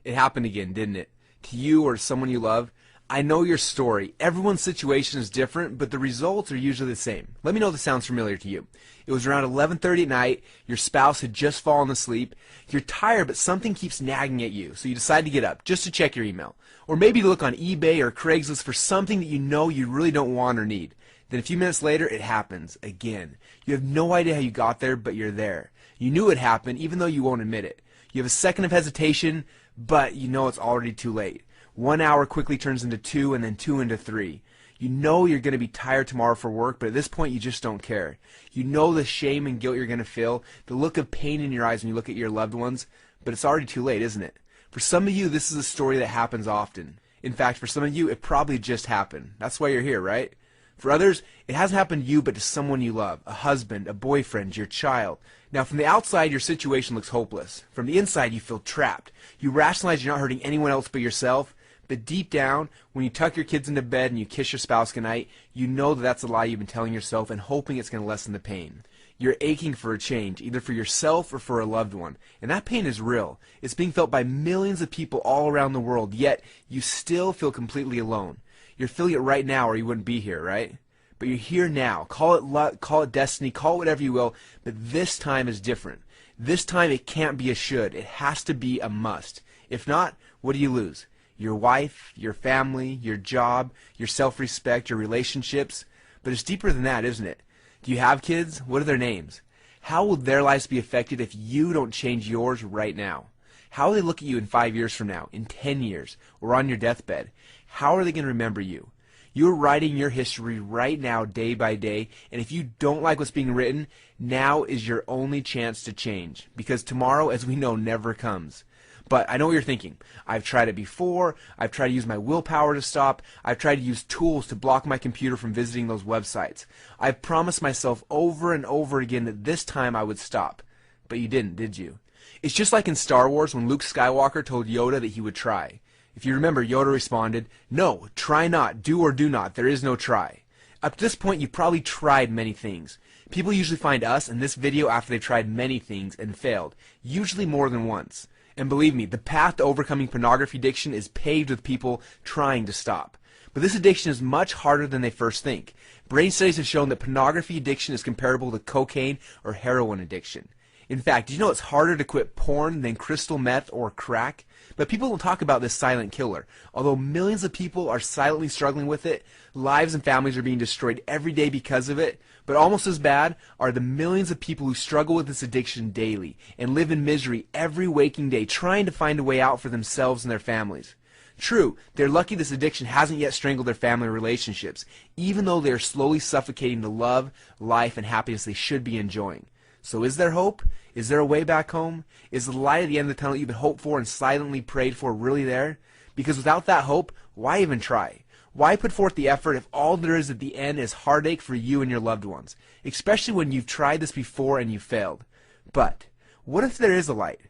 It happened again, didn't it? To you or someone you love? I know your story. Everyone's situation is different, but the results are usually the same. Let me know if this sounds familiar to you. It was around 11:30 at night, your spouse had just fallen asleep, you're tired but something keeps nagging at you, so you decide to get up just to check your email. Or maybe to look on eBay or Craigslist for something that you know you really don't want or need. Then a few minutes later, it happens again. You have no idea how you got there, but you're there. You knew it happened, even though you won't admit it. You have a second of hesitation, but you know it's already too late. 1 hour quickly turns into 2, and then 2 into 3. You know you're going to be tired tomorrow for work, but at this point you just don't care. You know the shame and guilt you're going to feel, the look of pain in your eyes when you look at your loved ones, but it's already too late, isn't it? For some of you, this is a story that happens often. In fact, for some of you, it probably just happened. That's why you're here, right? For others, it hasn't happened to you, but to someone you love, a husband, a boyfriend, your child. Now, from the outside, your situation looks hopeless. From the inside, you feel trapped. You rationalize you're not hurting anyone else but yourself, but deep down, when you tuck your kids into bed and you kiss your spouse goodnight, you know that that's a lie you've been telling yourself and hoping it's going to lessen the pain. You're aching for a change, either for yourself or for a loved one. And that pain is real. It's being felt by millions of people all around the world, yet you still feel completely alone. You're feeling it right now or you wouldn't be here, right? But you're here now. Call it luck, call it destiny, call it whatever you will, but this time is different. This time it can't be a should. It has to be a must. If not, what do you lose? Your wife, your family, your job, your self-respect, your relationships. But it's deeper than that, isn't it? Do you have kids? What are their names? How will their lives be affected if you don't change yours right now? How will they look at you in 5 years from now, in 10 years, or on your deathbed? How are they going to remember you? You're writing your history right now, day by day, and if you don't like what's being written, now is your only chance to change, because tomorrow, as we know, never comes. But I know what you're thinking. I've tried it before. I've tried to use my willpower to stop. I've tried to use tools to block my computer from visiting those websites. I've promised myself over and over again that this time I would stop. But you didn't, did you? It's just like in Star Wars when Luke Skywalker told Yoda that he would try. If you remember, Yoda responded, "No, try not, do or do not, there is no try." Up to this point, you've probably tried many things. People usually find us in this video after they've tried many things and failed, usually more than once. And believe me, the path to overcoming pornography addiction is paved with people trying to stop. But this addiction is much harder than they first think. Brain studies have shown that pornography addiction is comparable to cocaine or heroin addiction. In fact, did you know it's harder to quit porn than crystal meth or crack? But people don't talk about this silent killer. Although millions of people are silently struggling with it, lives and families are being destroyed every day because of it. But almost as bad are the millions of people who struggle with this addiction daily and live in misery every waking day trying to find a way out for themselves and their families. True, they're lucky this addiction hasn't yet strangled their family relationships, even though they are slowly suffocating the love, life, and happiness they should be enjoying. So is there hope? Is there a way back home? Is the light at the end of the tunnel you've been hoped for and silently prayed for really there? Because without that hope, why even try? Why put forth the effort if all there is at the end is heartache for you and your loved ones, especially when you've tried this before and you've failed? But what if there is a light?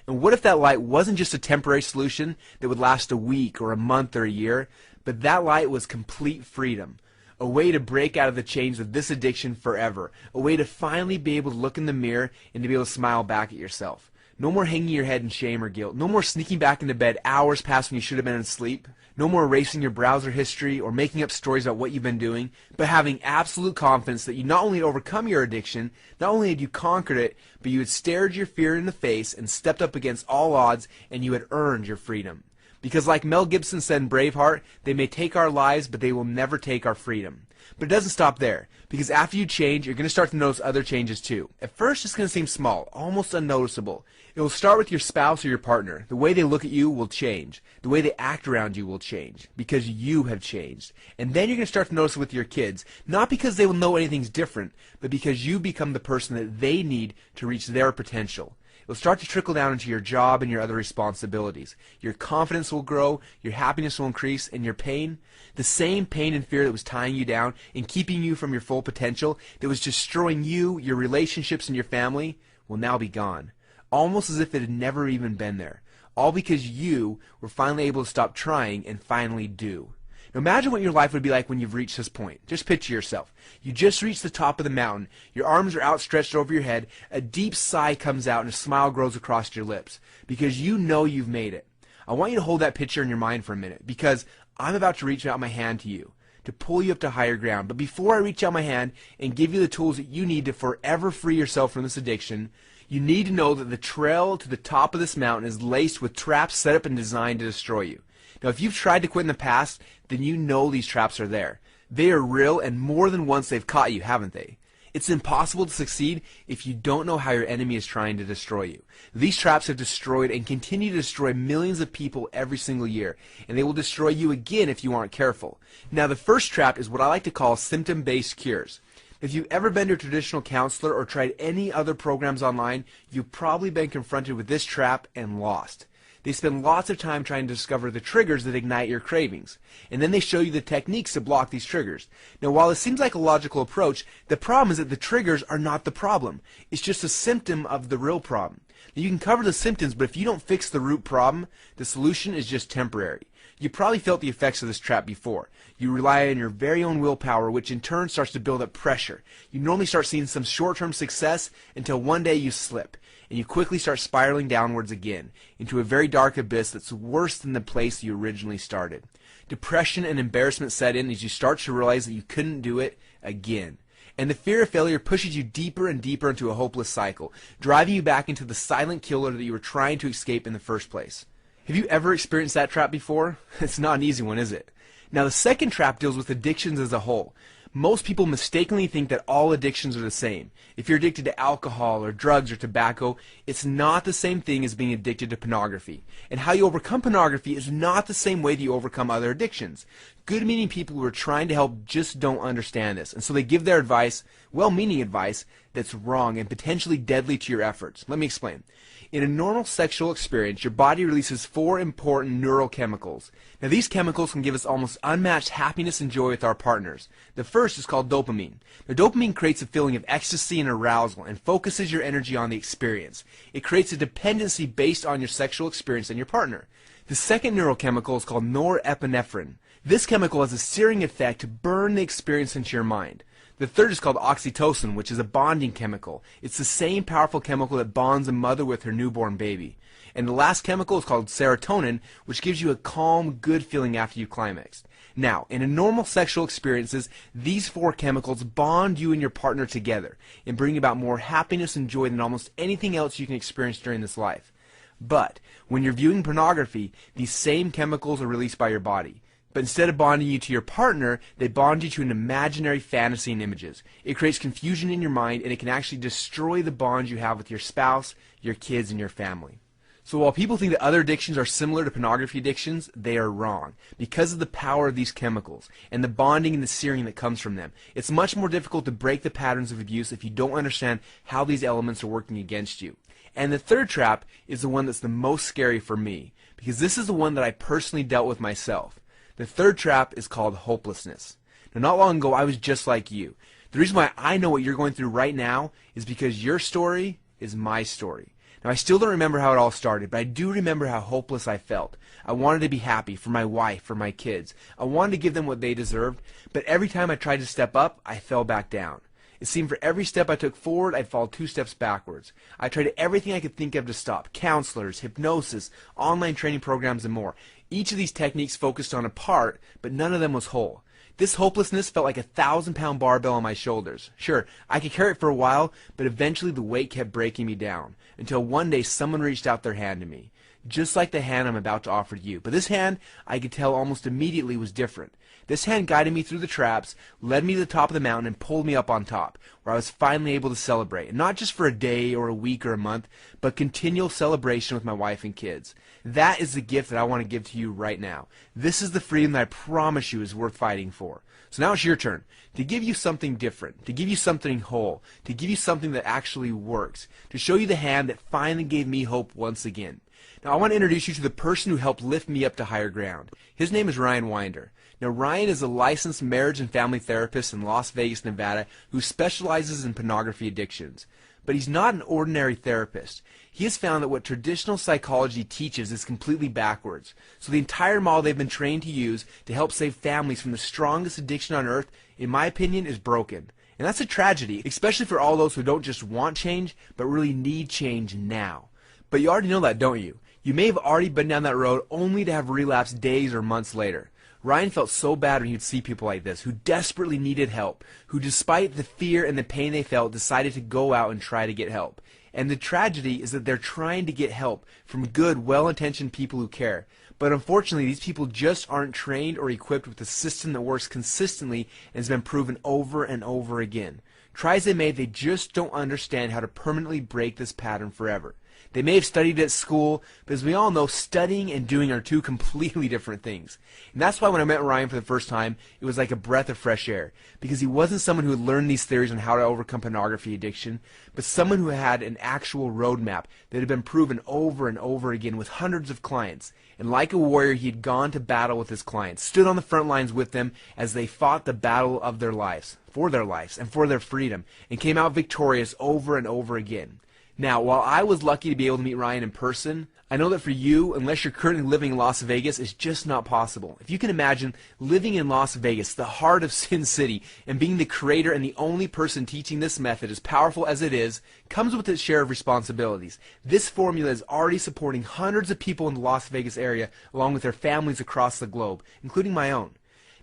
And what if that light wasn't just a temporary solution that would last a week or a month or a year, but that light was complete freedom? A way to break out of the chains of this addiction forever. A way to finally be able to look in the mirror and to be able to smile back at yourself. No more hanging your head in shame or guilt. No more sneaking back into bed hours past when you should have been asleep. No more erasing your browser history or making up stories about what you've been doing, but having absolute confidence that you not only had overcome your addiction, not only had you conquered it, but you had stared your fear in the face and stepped up against all odds and you had earned your freedom. Because like Mel Gibson said in Braveheart, they may take our lives, but they will never take our freedom. But it doesn't stop there, because after you change, you're going to start to notice other changes too. At first, it's going to seem small, almost unnoticeable. It will start with your spouse or your partner. The way they look at you will change. The way they act around you will change, because you have changed. And then you're going to start to notice it with your kids, not because they will know anything's different, but because you become the person that they need to reach their potential. It'll start to trickle down into your job and your other responsibilities. Your confidence will grow, your happiness will increase, and your pain, the same pain and fear that was tying you down and keeping you from your full potential, that was destroying you, your relationships, and your family, will now be gone. Almost as if it had never even been there. All because you were finally able to stop trying and finally do. Now imagine what your life would be like when you've reached this point. Just picture yourself. You just reached the top of the mountain. Your arms are outstretched over your head. A deep sigh comes out and a smile grows across your lips because you know you've made it. I want you to hold that picture in your mind for a minute, because I'm about to reach out my hand to you to pull you up to higher ground. But before I reach out my hand and give you the tools that you need to forever free yourself from this addiction, you need to know that the trail to the top of this mountain is laced with traps set up and designed to destroy you. Now, if you've tried to quit in the past, then you know these traps are there. They are real, and more than once they've caught you, haven't they? It's impossible to succeed if you don't know how your enemy is trying to destroy you. These traps have destroyed and continue to destroy millions of people every single year, and they will destroy you again if you aren't careful. Now, the first trap is what I like to call symptom-based cures. If you've ever been to a traditional counselor or tried any other programs online, you've probably been confronted with this trap and lost. They spend lots of time trying to discover the triggers that ignite your cravings, and then they show you the techniques to block these triggers. Now, while it seems like a logical approach, the problem is that the triggers are not the problem. It's just a symptom of the real problem. Now, you can cover the symptoms, but if you don't fix the root problem, the solution is just temporary. You probably felt the effects of this trap before. You rely on your very own willpower, which in turn starts to build up pressure. You normally start seeing some short-term success until one day you slip, and you quickly start spiraling downwards again into a very dark abyss that's worse than the place you originally started. Depression and embarrassment set in as you start to realize that you couldn't do it again. And the fear of failure pushes you deeper and deeper into a hopeless cycle, driving you back into the silent killer that you were trying to escape in the first place. Have you ever experienced that trap before? It's not an easy one, is it? Now, the second trap deals with addictions as a whole. Most people mistakenly think that all addictions are the same. If you're addicted to alcohol or drugs or tobacco, it's not the same thing as being addicted to pornography. And how you overcome pornography is not the same way that you overcome other addictions. Good-meaning people who are trying to help just don't understand this, and so they give their advice, well-meaning advice, that's wrong and potentially deadly to your efforts. Let me explain. In a normal sexual experience, your body releases 4 important neurochemicals. Now, these chemicals can give us almost unmatched happiness and joy with our partners. The first is called dopamine. Now, dopamine creates a feeling of ecstasy and arousal and focuses your energy on the experience. It creates a dependency based on your sexual experience and your partner. The second neurochemical is called norepinephrine. This chemical has a searing effect to burn the experience into your mind. The third is called oxytocin, which is a bonding chemical. It's the same powerful chemical that bonds a mother with her newborn baby. And the last chemical is called serotonin, which gives you a calm, good feeling after you climaxed. Now, in a normal sexual experiences, these 4 chemicals bond you and your partner together and bring about more happiness and joy than almost anything else you can experience during this life. But when you're viewing pornography, these same chemicals are released by your body. But instead of bonding you to your partner, they bond you to an imaginary fantasy and images. It creates confusion in your mind, and it can actually destroy the bonds you have with your spouse, your kids, and your family. So while people think that other addictions are similar to pornography addictions, they are wrong. Because of the power of these chemicals and the bonding and the searing that comes from them, it's much more difficult to break the patterns of abuse if you don't understand how these elements are working against you. And the third trap is the one that's the most scary for me, because this is the one that I personally dealt with myself. The third trap is called hopelessness. Now, not long ago, I was just like you. The reason why I know what you're going through right now is because your story is my story. Now, I still don't remember how it all started, but I do remember how hopeless I felt. I wanted to be happy for my wife, for my kids. I wanted to give them what they deserved, but every time I tried to step up, I fell back down. It seemed for every step I took forward, I'd fall 2 steps backwards. I tried everything I could think of to stop. Counselors, hypnosis, online training programs, and more. Each of these techniques focused on a part, but none of them was whole. This hopelessness felt like a 1,000-pound barbell on my shoulders. Sure, I could carry it for a while, but eventually the weight kept breaking me down, until one day someone reached out their hand to me. Just like the hand I'm about to offer to you. But this hand, I could tell almost immediately, was different. This hand guided me through the traps, led me to the top of the mountain, and pulled me up on top, where I was finally able to celebrate. And not just for a day or a week or a month, but continual celebration with my wife and kids. That is the gift that I want to give to you right now. This is the freedom that I promise you is worth fighting for. So now it's your turn to give you something different, to give you something whole, to give you something that actually works, to show you the hand that finally gave me hope once again. Now, I want to introduce you to the person who helped lift me up to higher ground. His name is Ryan Winder. Now, Ryan is a licensed marriage and family therapist in Las Vegas, Nevada, who specializes in pornography addictions. But he's not an ordinary therapist. He has found that what traditional psychology teaches is completely backwards. So the entire model they've been trained to use to help save families from the strongest addiction on earth, in my opinion, is broken. And that's a tragedy, especially for all those who don't just want change, but really need change now. But you already know that, don't you? You may have already been down that road only to have relapse days or months later. Ryan felt so bad when he would see people like this, who desperately needed help, who despite the fear and the pain they felt, decided to go out and try to get help. And the tragedy is that they're trying to get help from good, well-intentioned people who care. But unfortunately, these people just aren't trained or equipped with a system that works consistently and has been proven over and over again. Try as they may, they just don't understand how to permanently break this pattern forever. They may have studied at school, but as we all know, studying and doing are two completely different things. And that's why when I met Ryan for the first time, it was like a breath of fresh air, because he wasn't someone who had learned these theories on how to overcome pornography addiction, but someone who had an actual roadmap that had been proven over and over again with hundreds of clients. And like a warrior, he had gone to battle with his clients, stood on the front lines with them as they fought the battle of their lives, and for their freedom, and came out victorious over and over again. Now, while I was lucky to be able to meet Ryan in person, I know that for you, unless you're currently living in Las Vegas, it's just not possible. If you can imagine living in Las Vegas, the heart of Sin City, and being the creator and the only person teaching this method, as powerful as it is, comes with its share of responsibilities. This formula is already supporting hundreds of people in the Las Vegas area, along with their families across the globe, including my own.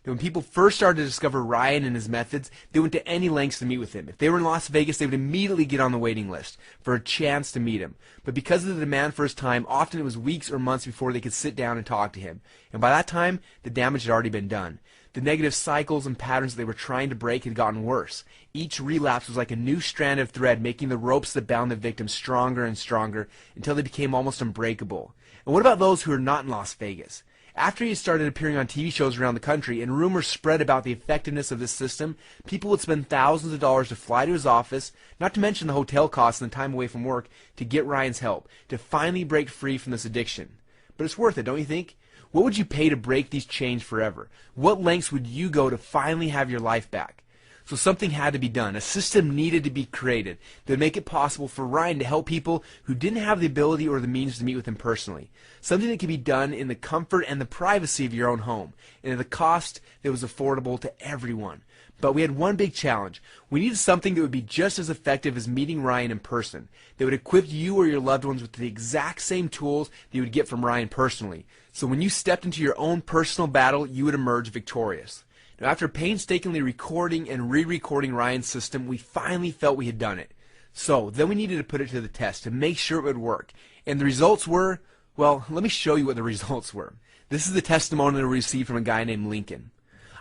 When people first started to discover Ryan and his methods, they went to any lengths to meet with him. If they were in Las Vegas, they would immediately get on the waiting list for a chance to meet him. But because of the demand for his time, often it was weeks or months before they could sit down and talk to him. And by that time, the damage had already been done. The negative cycles and patterns they were trying to break had gotten worse. Each relapse was like a new strand of thread, making the ropes that bound the victim stronger and stronger until they became almost unbreakable. And what about those who are not in Las Vegas? After he started appearing on TV shows around the country and rumors spread about the effectiveness of this system, people would spend thousands of dollars to fly to his office, not to mention the hotel costs and the time away from work, to get Ryan's help, to finally break free from this addiction. But it's worth it, don't you think? What would you pay to break these chains forever? What lengths would you go to finally have your life back? So something had to be done. A system needed to be created that would make it possible for Ryan to help people who didn't have the ability or the means to meet with him personally. Something that could be done in the comfort and the privacy of your own home, and at a cost that was affordable to everyone. But we had one big challenge. We needed something that would be just as effective as meeting Ryan in person, that would equip you or your loved ones with the exact same tools that you would get from Ryan personally. So when you stepped into your own personal battle, you would emerge victorious. Now, after painstakingly recording and re-recording Ryan's system, we finally felt we had done it. So then we needed to put it to the test to make sure it would work. And the results were, well, let me show you what the results were. This is the testimonial we received from a guy named Lincoln.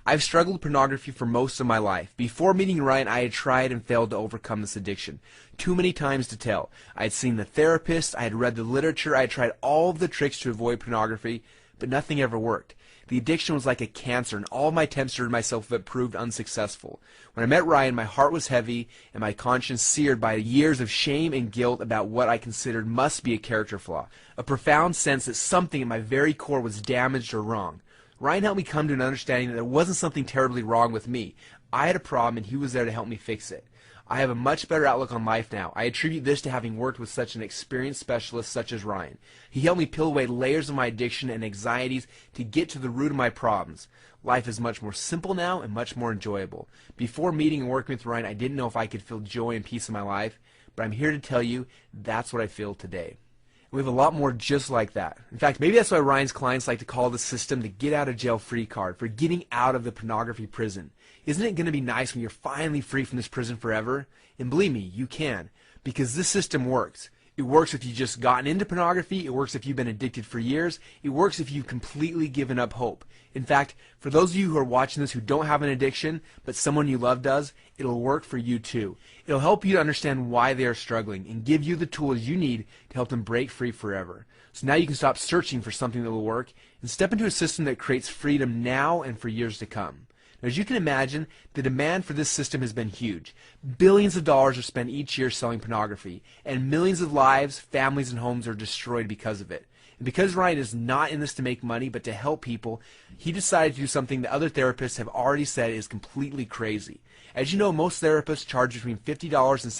I've struggled with pornography for most of my life. Before meeting Ryan, I had tried and failed to overcome this addiction. Too many times to tell. I had seen the therapist, I had read the literature, I had tried all of the tricks to avoid pornography, but nothing ever worked. The addiction was like a cancer, and all of my attempts to rid myself of it proved unsuccessful. When I met Ryan, my heart was heavy and my conscience seared by years of shame and guilt about what I considered must be a character flaw, a profound sense that something at my very core was damaged or wrong. Ryan helped me come to an understanding that there wasn't something terribly wrong with me. I had a problem, and he was there to help me fix it. I have a much better outlook on life now. I attribute this to having worked with such an experienced specialist such as Ryan. He helped me peel away layers of my addiction and anxieties to get to the root of my problems. Life is much more simple now and much more enjoyable. Before meeting and working with Ryan, I didn't know if I could feel joy and peace in my life, but I'm here to tell you that's what I feel today. We have a lot more just like that. In fact, maybe that's why Ryan's clients like to call the system the get out of jail free card, for getting out of the pornography prison. Isn't it going to be nice when you're finally free from this prison forever? And believe me, you can, because this system works. It works if you've just gotten into pornography. It works if you've been addicted for years. It works if you've completely given up hope. In fact, for those of you who are watching this who don't have an addiction, but someone you love does, it'll work for you too. It'll help you to understand why they are struggling and give you the tools you need to help them break free forever. So now you can stop searching for something that will work and step into a system that creates freedom now and for years to come. Now, as you can imagine, the demand for this system has been huge. Billions of dollars are spent each year selling pornography, and millions of lives, families, and homes are destroyed because of it. And because Ryan is not in this to make money, but to help people, he decided to do something that other therapists have already said is completely crazy. As you know, most therapists charge between $50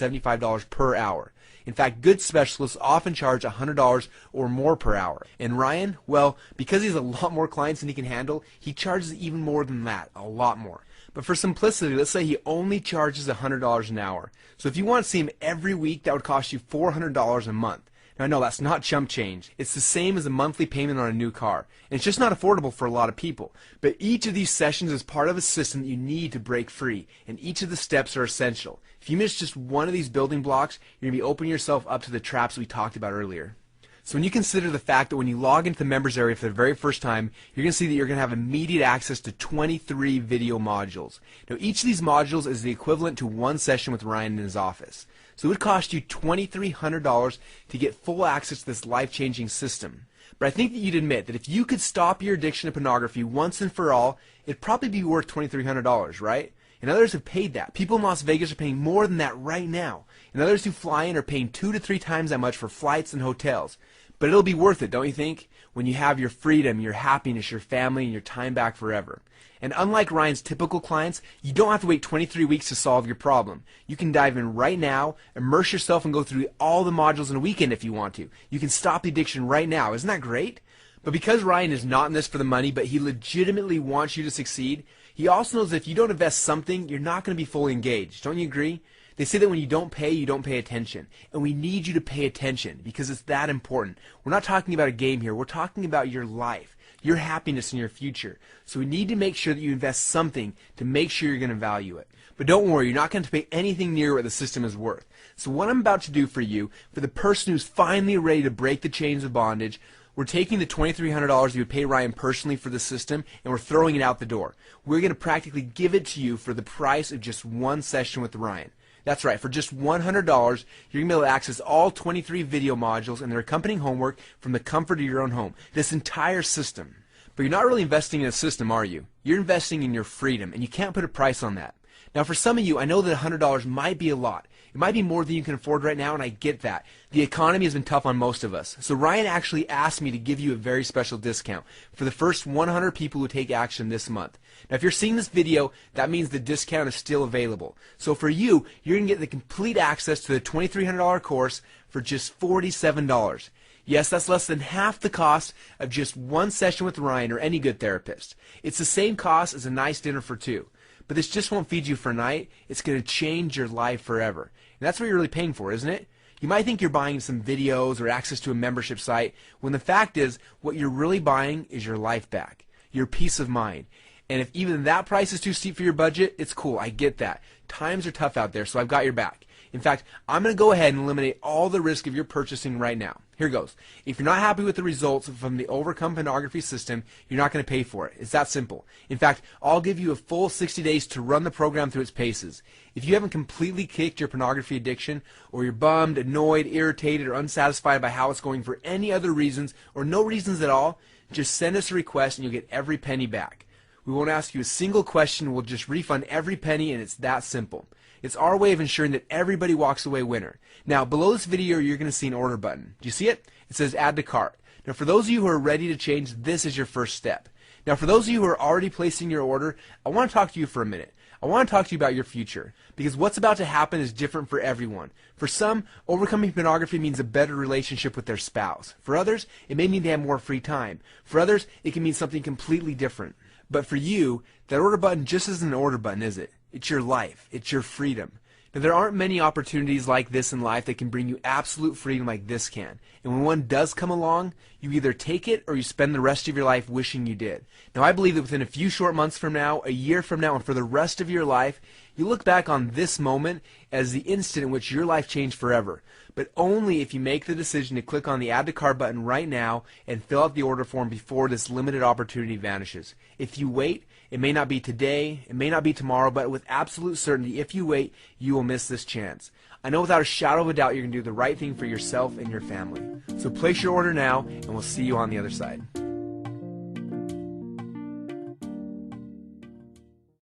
and $75 per hour. In fact, good specialists often charge $100 or more per hour. And Ryan, well, because he has a lot more clients than he can handle, he charges even more than that, a lot more. But for simplicity, let's say he only charges $100 an hour. So if you want to see him every week, that would cost you $400 a month. Now I know that's not chump change. It's the same as a monthly payment on a new car. And it's just not affordable for a lot of people. But each of these sessions is part of a system that you need to break free. And each of the steps are essential. If you miss just one of these building blocks, you're going to be opening yourself up to the traps we talked about earlier. So when you consider the fact that when you log into the members area for the very first time, you're going to see that you're going to have immediate access to 23 video modules. Now each of these modules is the equivalent to one session with Ryan in his office. So it would cost you $2,300 to get full access to this life-changing system. But I think that you'd admit that if you could stop your addiction to pornography once and for all, it'd probably be worth $2,300, right? And others have paid that. People in Las Vegas are paying more than that right now. And others who fly in are paying 2 to 3 times that much for flights and hotels. But it'll be worth it, don't you think? When you have your freedom, your happiness, your family, and your time back forever. And unlike Ryan's typical clients, you don't have to wait 23 weeks to solve your problem. You can dive in right now, immerse yourself, and go through all the modules in a weekend if you want to. You can stop the addiction right now. Isn't that great? But because Ryan is not in this for the money, but he legitimately wants you to succeed, he also knows that if you don't invest something, you're not going to be fully engaged. Don't you agree? They say that when you don't pay attention. And we need you to pay attention because it's that important. We're not talking about a game here. We're talking about your life, your happiness, and your future. So we need to make sure that you invest something to make sure you're going to value it. But don't worry, you're not going to pay anything near what the system is worth. So what I'm about to do for you, for the person who's finally ready to break the chains of bondage, we're taking the $2,300 you would pay Ryan personally for the system, and we're throwing it out the door. We're going to practically give it to you for the price of just one session with Ryan. That's right, for just $100, you're going to be able to access all 23 video modules and their accompanying homework from the comfort of your own home. This entire system. But you're not really investing in a system, are you? You're investing in your freedom, and you can't put a price on that. Now, for some of you, I know that $100 might be a lot. It might be more than you can afford right now, and I get that. The economy has been tough on most of us. So Ryan actually asked me to give you a very special discount for the first 100 people who take action this month. Now, if you're seeing this video, that means the discount is still available. So for you, you're going to get the complete access to the $2,300 course for just $47. Yes, that's less than half the cost of just one session with Ryan or any good therapist. It's the same cost as a nice dinner for two. But this just won't feed you for a night. It's going to change your life forever. And that's what you're really paying for, isn't it? You might think you're buying some videos or access to a membership site, when the fact is, what you're really buying is your life back, your peace of mind. And if even that price is too steep for your budget, it's cool. I get that. Times are tough out there, so I've got your back. In fact, I'm going to go ahead and eliminate all the risk of your purchasing right now. Here goes. If you're not happy with the results from the Overcome Pornography system, you're not going to pay for it. It's that simple. In fact, I'll give you a full 60 days to run the program through its paces. If you haven't completely kicked your pornography addiction, or you're bummed, annoyed, irritated, or unsatisfied by how it's going for any other reasons, or no reasons at all, just send us a request and you'll get every penny back. We won't ask you a single question. We'll just refund every penny, and it's that simple. It's our way of ensuring that everybody walks away winner. Now, below this video, you're going to see an order button. Do you see it? It says add to cart. Now, for those of you who are ready to change, this is your first step. Now, for those of you who are already placing your order, I want to talk to you for a minute. I want to talk to you about your future, because what's about to happen is different for everyone. For some, overcoming pornography means a better relationship with their spouse. For others, it may mean they have more free time. For others, it can mean something completely different. But for you, that order button just isn't an order button, is it? It's your life. It's your freedom. Now, there aren't many opportunities like this in life that can bring you absolute freedom like this can. And when one does come along, you either take it or you spend the rest of your life wishing you did. Now, I believe that within a few short months from now, a year from now, and for the rest of your life, you look back on this moment as the instant in which your life changed forever. But only if you make the decision to click on the Add to Cart button right now and fill out the order form before this limited opportunity vanishes. If you wait, it may not be today, it may not be tomorrow, but with absolute certainty, if you wait, you will miss this chance. I know without a shadow of a doubt you're going to do the right thing for yourself and your family. So place your order now, and we'll see you on the other side.